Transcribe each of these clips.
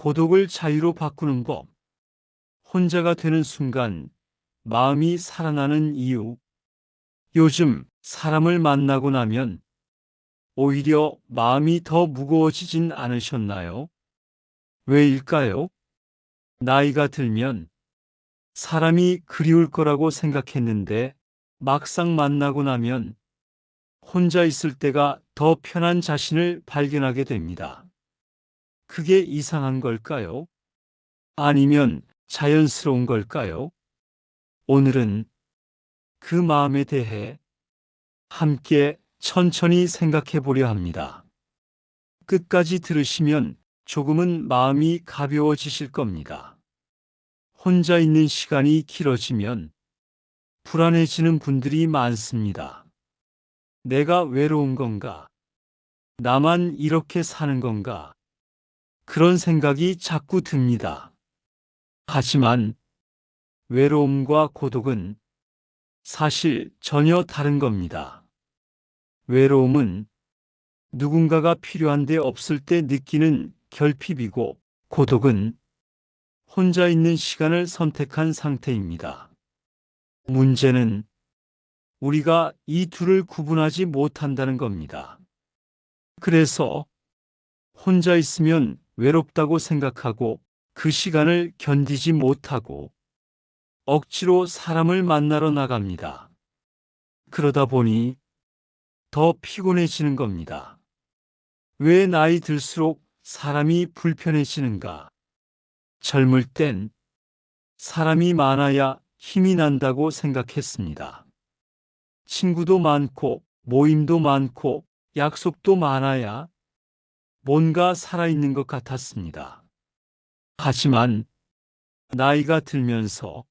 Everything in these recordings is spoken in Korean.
고독을 자유로 바꾸는 법. 혼자가 되는 순간 마음이 살아나는 이유. 요즘 사람을 만나고 나면 오히려 마음이 더 무거워지진 않으셨나요? 왜일까요? 나이가 들면 사람이 그리울 거라고 생각했는데 막상 만나고 나면 혼자 있을 때가 더 편한 자신을 발견하게 됩니다. 그게 이상한 걸까요? 아니면 자연스러운 걸까요? 오늘은 그 마음에 대해 함께 천천히 생각해 보려 합니다. 끝까지 들으시면 조금은 마음이 가벼워지실 겁니다. 혼자 있는 시간이 길어지면 불안해지는 분들이 많습니다. 내가 외로운 건가? 나만 이렇게 사는 건가? 그런 생각이 자꾸 듭니다. 하지만 외로움과 고독은 사실 전혀 다른 겁니다. 외로움은 누군가가 필요한데 없을 때 느끼는 결핍이고, 고독은 혼자 있는 시간을 선택한 상태입니다. 문제는 우리가 이 둘을 구분하지 못한다는 겁니다. 그래서 혼자 있으면 외롭다고 생각하고 그 시간을 견디지 못하고 억지로 사람을 만나러 나갑니다. 그러다 보니 더 피곤해지는 겁니다. 왜 나이 들수록 사람이 불편해지는가? 젊을 땐 사람이 많아야 힘이 난다고 생각했습니다. 친구도 많고 모임도 많고 약속도 많아야 뭔가 살아있는 것 같았습니다. 하지만 나이가 들면서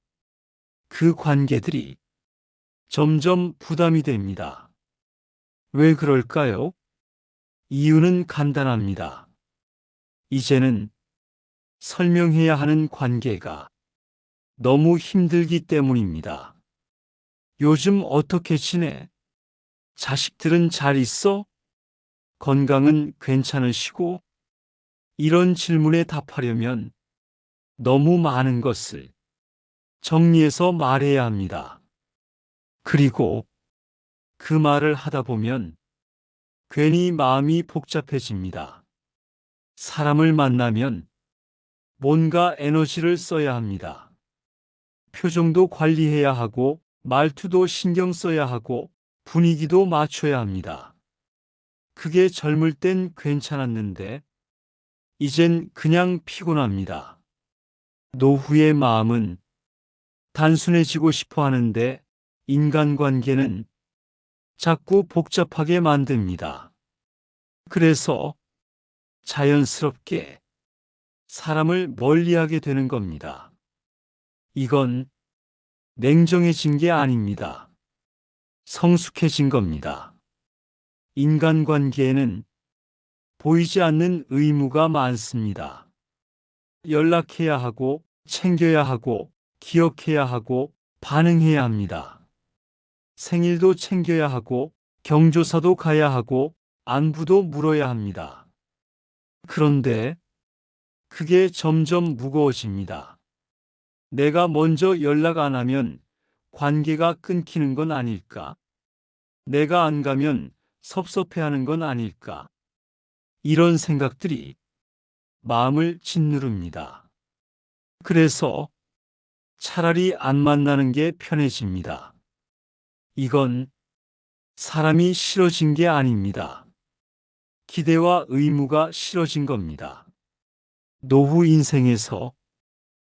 그 관계들이 점점 부담이 됩니다. 왜 그럴까요? 이유는 간단합니다. 이제는 설명해야 하는 관계가 너무 힘들기 때문입니다. 요즘 어떻게 지내? 자식들은 잘 있어? 건강은 괜찮으시고? 이런 질문에 답하려면 너무 많은 것을 정리해서 말해야 합니다. 그리고 그 말을 하다 보면 괜히 마음이 복잡해집니다. 사람을 만나면 뭔가 에너지를 써야 합니다. 표정도 관리해야 하고, 말투도 신경 써야 하고, 분위기도 맞춰야 합니다. 그게 젊을 땐 괜찮았는데, 이젠 그냥 피곤합니다. 노후의 마음은 단순해지고 싶어 하는데, 인간관계는 자꾸 복잡하게 만듭니다. 그래서 자연스럽게 사람을 멀리하게 되는 겁니다. 이건 냉정해진 게 아닙니다. 성숙해진 겁니다. 인간관계에는 보이지 않는 의무가 많습니다. 연락해야 하고, 챙겨야 하고, 기억해야 하고, 반응해야 합니다. 생일도 챙겨야 하고, 경조사도 가야 하고, 안부도 물어야 합니다. 그런데 그게 점점 무거워집니다. 내가 먼저 연락 안 하면 관계가 끊기는 건 아닐까? 내가 안 가면 섭섭해하는 건 아닐까? 이런 생각들이 마음을 짓누릅니다. 그래서 차라리 안 만나는 게 편해집니다. 이건 사람이 싫어진 게 아닙니다. 기대와 의무가 싫어진 겁니다. 노후 인생에서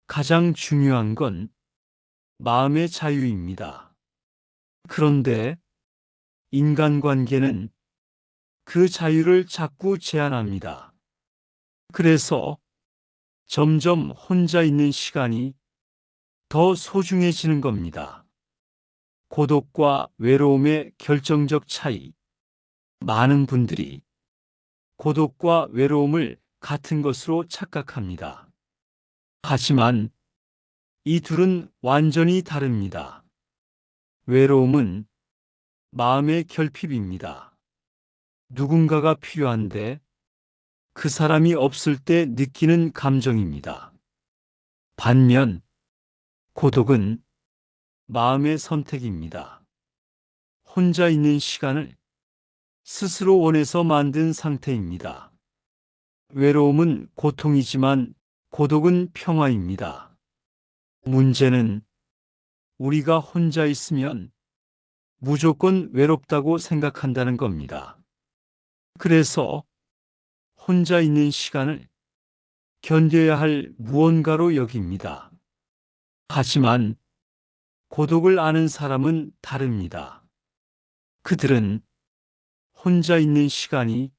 가장 중요한 건 마음의 자유입니다. 그런데 인간관계는 그 자유를 자꾸 제한합니다. 그래서 점점 혼자 있는 시간이 더 소중해지는 겁니다. 고독과 외로움의 결정적 차이. 많은 분들이 고독과 외로움을 같은 것으로 착각합니다. 하지만 이 둘은 완전히 다릅니다. 외로움은 마음의 결핍입니다. 누군가가 필요한데 그 사람이 없을 때 느끼는 감정입니다. 반면 고독은 마음의 선택입니다. 혼자 있는 시간을 스스로 원해서 만든 상태입니다. 외로움은 고통이지만 고독은 평화입니다. 문제는 우리가 혼자 있으면 무조건 외롭다고 생각한다는 겁니다. 그래서 혼자 있는 시간을 견뎌야 할 무언가로 여깁니다. 하지만 고독을 아는 사람은 다릅니다. 그들은 혼자 있는 시간이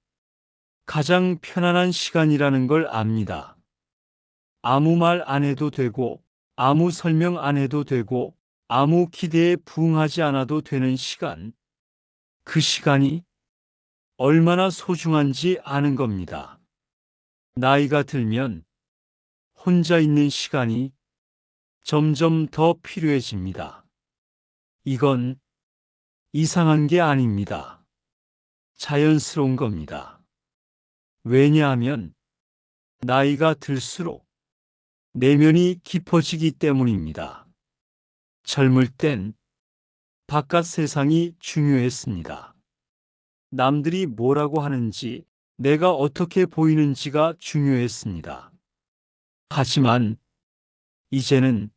가장 편안한 시간이라는 걸 압니다. 아무 말 안 해도 되고, 아무 설명 안 해도 되고, 아무 기대에 부응하지 않아도 되는 시간. 그 시간이 얼마나 소중한지 아는 겁니다. 나이가 들면 혼자 있는 시간이 점점 더 필요해집니다. 이건 이상한 게 아닙니다. 자연스러운 겁니다. 왜냐하면 나이가 들수록 내면이 깊어지기 때문입니다. 젊을 땐 바깥 세상이 중요했습니다. 남들이 뭐라고 하는지, 내가 어떻게 보이는지가 중요했습니다. 하지만 이제는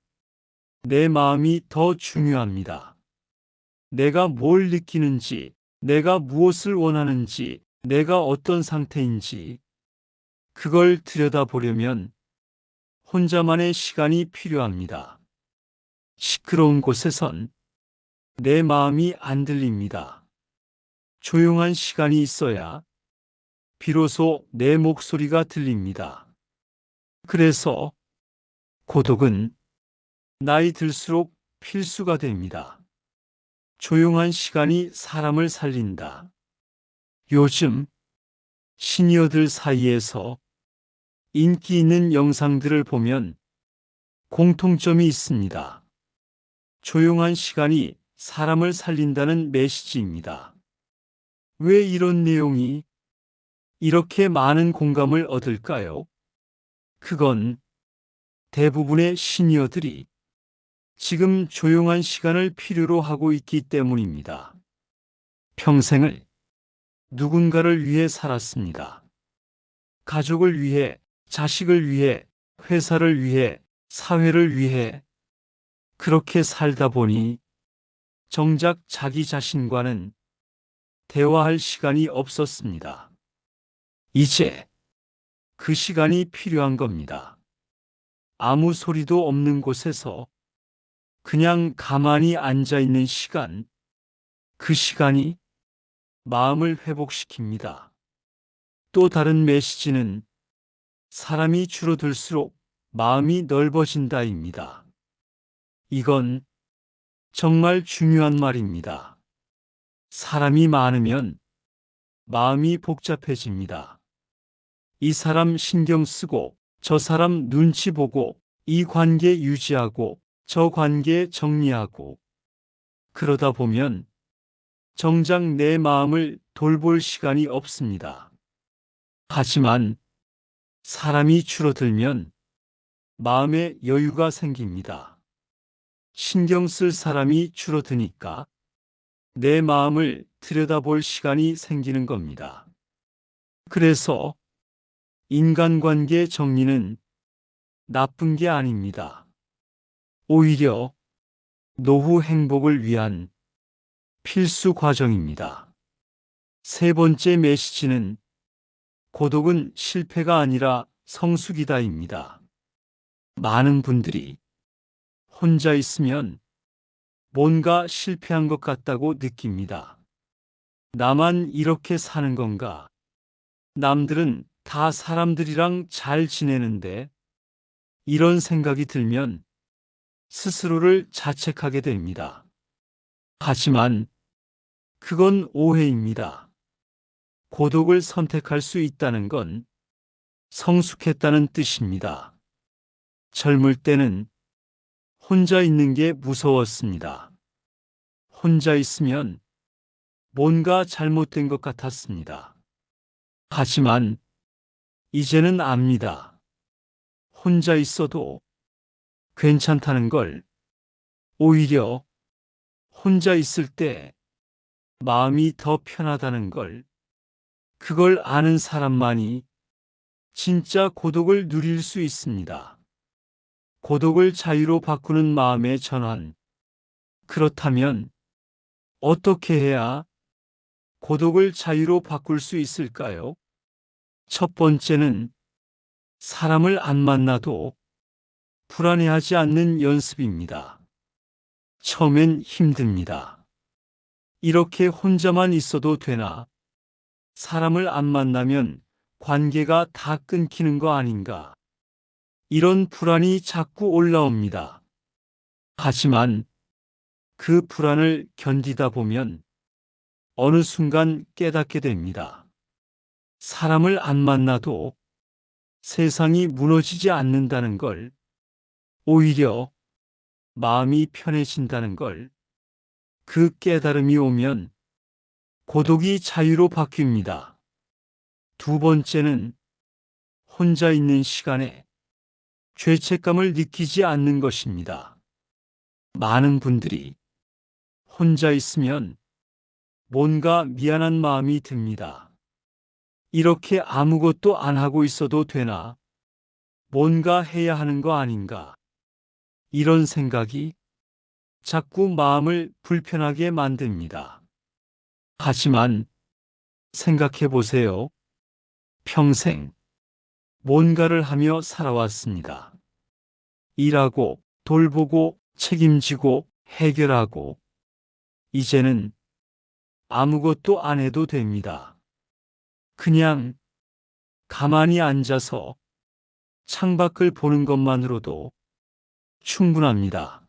내 마음이 더 중요합니다. 내가 뭘 느끼는지, 내가 무엇을 원하는지, 내가 어떤 상태인지, 그걸 들여다보려면 혼자만의 시간이 필요합니다. 시끄러운 곳에선 내 마음이 안 들립니다. 조용한 시간이 있어야 비로소 내 목소리가 들립니다. 그래서 고독은 나이 들수록 필수가 됩니다. 조용한 시간이 사람을 살린다. 요즘 시니어들 사이에서 인기 있는 영상들을 보면 공통점이 있습니다. 조용한 시간이 사람을 살린다는 메시지입니다. 왜 이런 내용이 이렇게 많은 공감을 얻을까요? 그건 대부분의 시니어들이 지금 조용한 시간을 필요로 하고 있기 때문입니다. 평생을 누군가를 위해 살았습니다. 가족을 위해, 자식을 위해, 회사를 위해, 사회를 위해. 그렇게 살다 보니 정작 자기 자신과는 대화할 시간이 없었습니다. 이제 그 시간이 필요한 겁니다. 아무 소리도 없는 곳에서 그냥 가만히 앉아 있는 시간, 그 시간이 마음을 회복시킵니다. 또 다른 메시지는 사람이 줄어들수록 마음이 넓어진다입니다. 이건 정말 중요한 말입니다. 사람이 많으면 마음이 복잡해집니다. 이 사람 신경 쓰고, 저 사람 눈치 보고, 이 관계 유지하고, 저 관계 정리하고. 그러다 보면 정작 내 마음을 돌볼 시간이 없습니다. 하지만 사람이 줄어들면 마음에 여유가 생깁니다. 신경 쓸 사람이 줄어드니까 내 마음을 들여다볼 시간이 생기는 겁니다. 그래서 인간관계 정리는 나쁜 게 아닙니다. 오히려 노후 행복을 위한 필수 과정입니다. 세 번째 메시지는 고독은 실패가 아니라 성숙이다입니다. 많은 분들이 혼자 있으면 뭔가 실패한 것 같다고 느낍니다. 나만 이렇게 사는 건가? 남들은 다 사람들이랑 잘 지내는데, 이런 생각이 들면 스스로를 자책하게 됩니다. 하지만 그건 오해입니다. 고독을 선택할 수 있다는 건 성숙했다는 뜻입니다. 젊을 때는 혼자 있는 게 무서웠습니다. 혼자 있으면 뭔가 잘못된 것 같았습니다. 하지만 이제는 압니다. 혼자 있어도 괜찮다는 걸. 오히려 혼자 있을 때 마음이 더 편하다는 걸. 그걸 아는 사람만이 진짜 고독을 누릴 수 있습니다. 고독을 자유로 바꾸는 마음의 전환. 그렇다면 어떻게 해야 고독을 자유로 바꿀 수 있을까요? 첫 번째는 사람을 안 만나도 불안해하지 않는 연습입니다. 처음엔 힘듭니다. 이렇게 혼자만 있어도 되나? 사람을 안 만나면 관계가 다 끊기는 거 아닌가? 이런 불안이 자꾸 올라옵니다. 하지만 그 불안을 견디다 보면 어느 순간 깨닫게 됩니다. 사람을 안 만나도 세상이 무너지지 않는다는 걸, 오히려 마음이 편해진다는 걸, 그 깨달음이 오면 고독이 자유로 바뀝니다. 두 번째는 혼자 있는 시간에 죄책감을 느끼지 않는 것입니다. 많은 분들이 혼자 있으면 뭔가 미안한 마음이 듭니다. 이렇게 아무것도 안 하고 있어도 되나? 뭔가 해야 하는 거 아닌가? 이런 생각이 자꾸 마음을 불편하게 만듭니다. 하지만 생각해 보세요. 평생 뭔가를 하며 살아왔습니다. 일하고, 돌보고, 책임지고, 해결하고, 이제는 아무것도 안 해도 됩니다. 그냥 가만히 앉아서 창밖을 보는 것만으로도 충분합니다.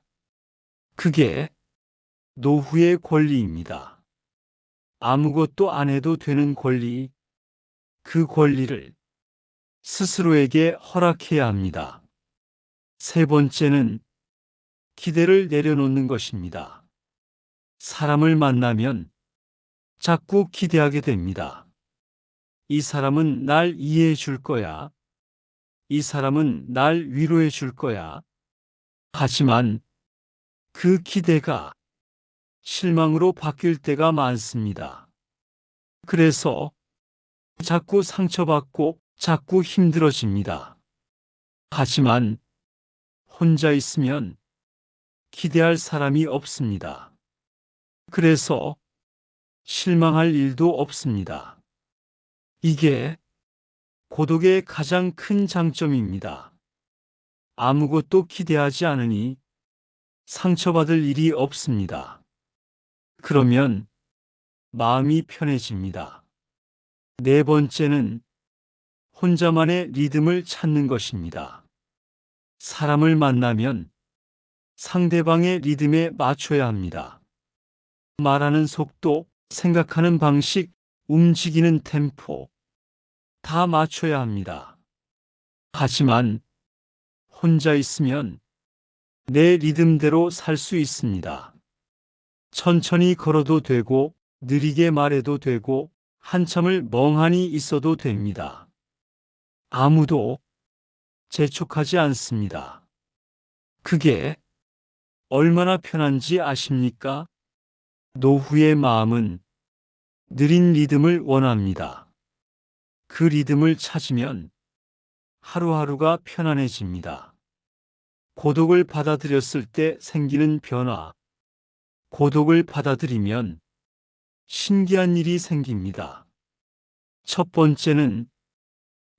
그게 노후의 권리입니다. 아무것도 안 해도 되는 권리, 그 권리를 스스로에게 허락해야 합니다. 세 번째는 기대를 내려놓는 것입니다. 사람을 만나면 자꾸 기대하게 됩니다. 이 사람은 날 이해해 줄 거야. 이 사람은 날 위로해 줄 거야. 하지만 그 기대가 실망으로 바뀔 때가 많습니다. 그래서 자꾸 상처받고 자꾸 힘들어집니다. 하지만 혼자 있으면 기대할 사람이 없습니다. 그래서 실망할 일도 없습니다. 이게 고독의 가장 큰 장점입니다. 아무것도 기대하지 않으니 상처받을 일이 없습니다. 그러면 마음이 편해집니다. 네 번째는 혼자만의 리듬을 찾는 것입니다. 사람을 만나면 상대방의 리듬에 맞춰야 합니다. 말하는 속도, 생각하는 방식, 움직이는 템포, 다 맞춰야 합니다. 하지만 혼자 있으면 내 리듬대로 살 수 있습니다. 천천히 걸어도 되고, 느리게 말해도 되고, 한참을 멍하니 있어도 됩니다. 아무도 재촉하지 않습니다. 그게 얼마나 편한지 아십니까? 노후의 마음은 느린 리듬을 원합니다. 그 리듬을 찾으면 하루하루가 편안해집니다. 고독을 받아들였을 때 생기는 변화, 고독을 받아들이면 신기한 일이 생깁니다. 첫 번째는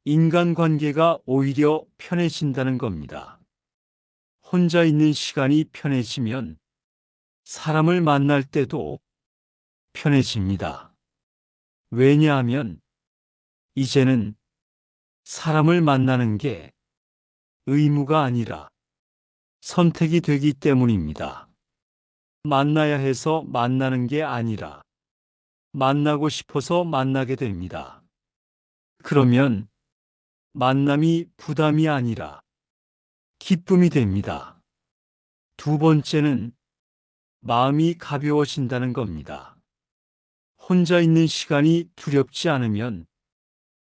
인간관계가 오히려 편해진다는 겁니다. 혼자 있는 시간이 편해지면 사람을 만날 때도 편해집니다. 왜냐하면 이제는 사람을 만나는 게 의무가 아니라 선택이 되기 때문입니다. 만나야 해서 만나는 게 아니라 만나고 싶어서 만나게 됩니다. 그러면 만남이 부담이 아니라 기쁨이 됩니다. 두 번째는 마음이 가벼워진다는 겁니다. 혼자 있는 시간이 두렵지 않으면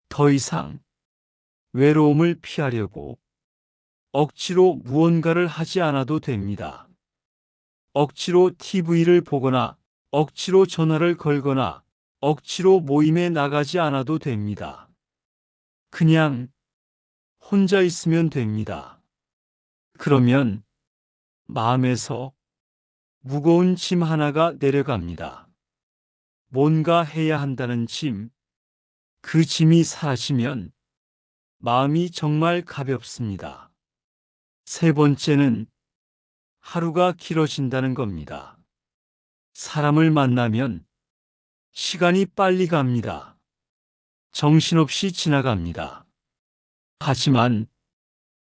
더 이상 외로움을 피하려고 억지로 무언가를 하지 않아도 됩니다. 억지로 TV를 보거나 억지로 전화를 걸거나 억지로 모임에 나가지 않아도 됩니다. 그냥 혼자 있으면 됩니다. 그러면 마음에서 무거운 짐 하나가 내려갑니다. 뭔가 해야 한다는 짐, 그 짐이 사라지면 마음이 정말 가볍습니다. 세 번째는 하루가 길어진다는 겁니다. 사람을 만나면 시간이 빨리 갑니다. 정신없이 지나갑니다. 하지만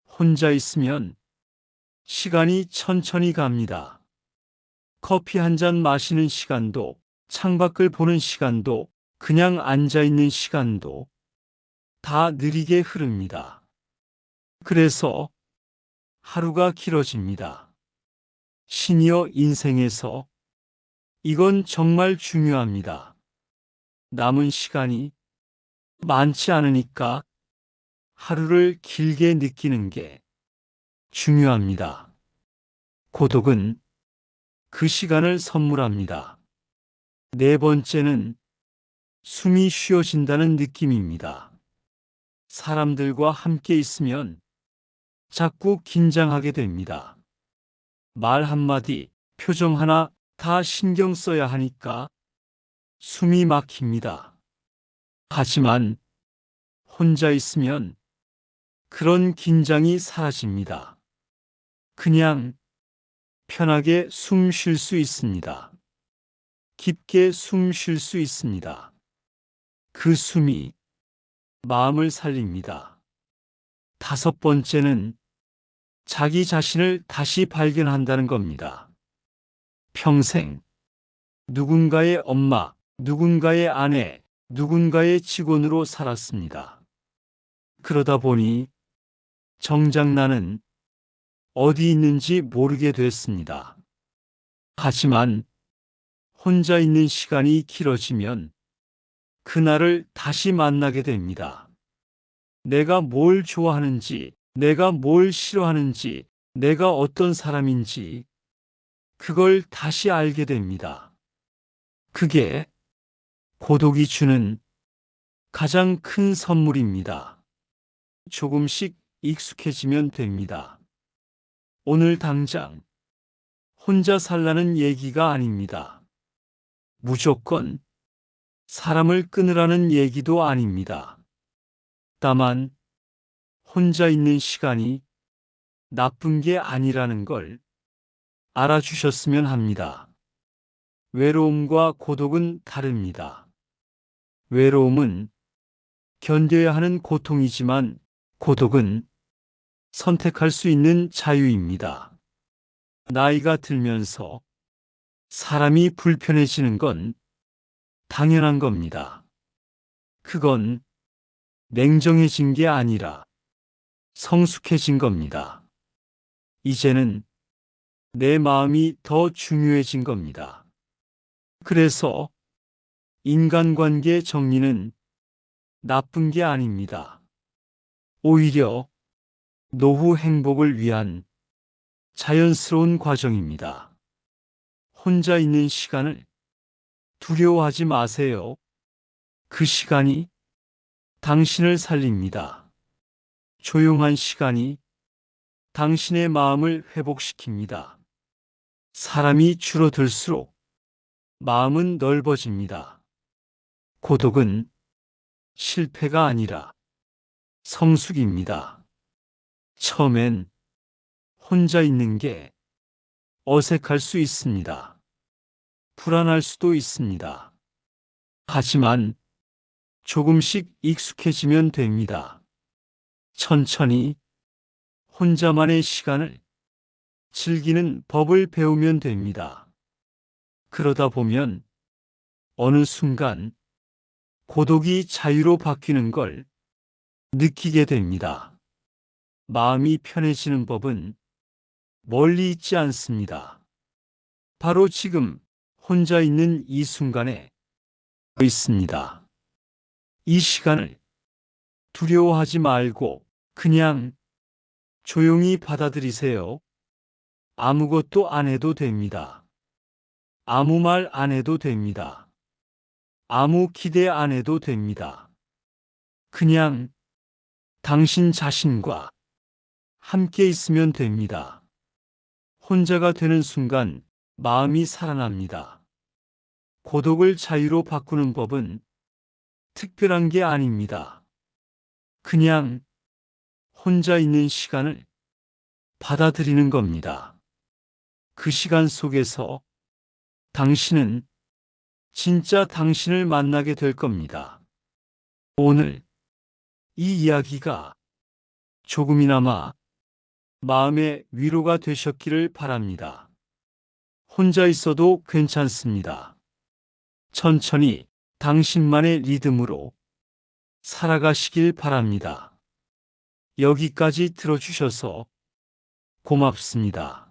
혼자 있으면 시간이 천천히 갑니다. 커피 한 잔 마시는 시간도, 창밖을 보는 시간도, 그냥 앉아 있는 시간도 다 느리게 흐릅니다. 그래서 하루가 길어집니다. 시니어 인생에서 이건 정말 중요합니다. 남은 시간이 많지 않으니까 하루를 길게 느끼는 게 중요합니다. 고독은 그 시간을 선물합니다. 네 번째는 숨이 쉬어진다는 느낌입니다. 사람들과 함께 있으면 자꾸 긴장하게 됩니다. 말 한마디, 표정 하나 다 신경 써야 하니까 숨이 막힙니다. 하지만 혼자 있으면 그런 긴장이 사라집니다. 그냥 편하게 숨 쉴 수 있습니다. 깊게 숨 쉴 수 있습니다. 그 숨이 마음을 살립니다. 다섯 번째는 자기 자신을 다시 발견한다는 겁니다. 평생 누군가의 엄마, 누군가의 아내, 누군가의 직원으로 살았습니다. 그러다 보니 정작 나는 어디 있는지 모르게 됐습니다. 하지만 혼자 있는 시간이 길어지면 그날을 다시 만나게 됩니다. 내가 뭘 좋아하는지, 내가 뭘 싫어하는지, 내가 어떤 사람인지 그걸 다시 알게 됩니다. 그게 고독이 주는 가장 큰 선물입니다. 조금씩 익숙해지면 됩니다. 오늘 당장 혼자 살라는 얘기가 아닙니다. 무조건 사람을 끊으라는 얘기도 아닙니다. 다만 혼자 있는 시간이 나쁜 게 아니라는 걸 알아주셨으면 합니다. 외로움과 고독은 다릅니다. 외로움은 견뎌야 하는 고통이지만 고독은 선택할 수 있는 자유입니다. 나이가 들면서 사람이 불편해지는 건 당연한 겁니다. 그건 냉정해진 게 아니라 성숙해진 겁니다. 이제는 내 마음이 더 중요해진 겁니다. 그래서 인간관계 정리는 나쁜 게 아닙니다. 오히려 노후 행복을 위한 자연스러운 과정입니다. 혼자 있는 시간을 두려워하지 마세요. 그 시간이 당신을 살립니다. 조용한 시간이 당신의 마음을 회복시킵니다. 사람이 줄어들수록 마음은 넓어집니다. 고독은 실패가 아니라 성숙입니다. 처음엔 혼자 있는 게 어색할 수 있습니다. 불안할 수도 있습니다. 하지만 조금씩 익숙해지면 됩니다. 천천히 혼자만의 시간을 즐기는 법을 배우면 됩니다. 그러다 보면 어느 순간 고독이 자유로 바뀌는 걸 느끼게 됩니다. 마음이 편해지는 법은 멀리 있지 않습니다. 바로 지금 혼자 있는 이 순간에 있습니다. 이 시간을 두려워하지 말고 그냥 조용히 받아들이세요. 아무것도 안 해도 됩니다. 아무 말 안 해도 됩니다. 아무 기대 안 해도 됩니다. 그냥 당신 자신과 함께 있으면 됩니다. 혼자가 되는 순간 마음이 살아납니다. 고독을 자유로 바꾸는 법은 특별한 게 아닙니다. 그냥 혼자 있는 시간을 받아들이는 겁니다. 그 시간 속에서 당신은 진짜 당신을 만나게 될 겁니다. 오늘 이 이야기가 조금이나마 마음의 위로가 되셨기를 바랍니다. 혼자 있어도 괜찮습니다. 천천히 당신만의 리듬으로 살아가시길 바랍니다. 여기까지 들어주셔서 고맙습니다.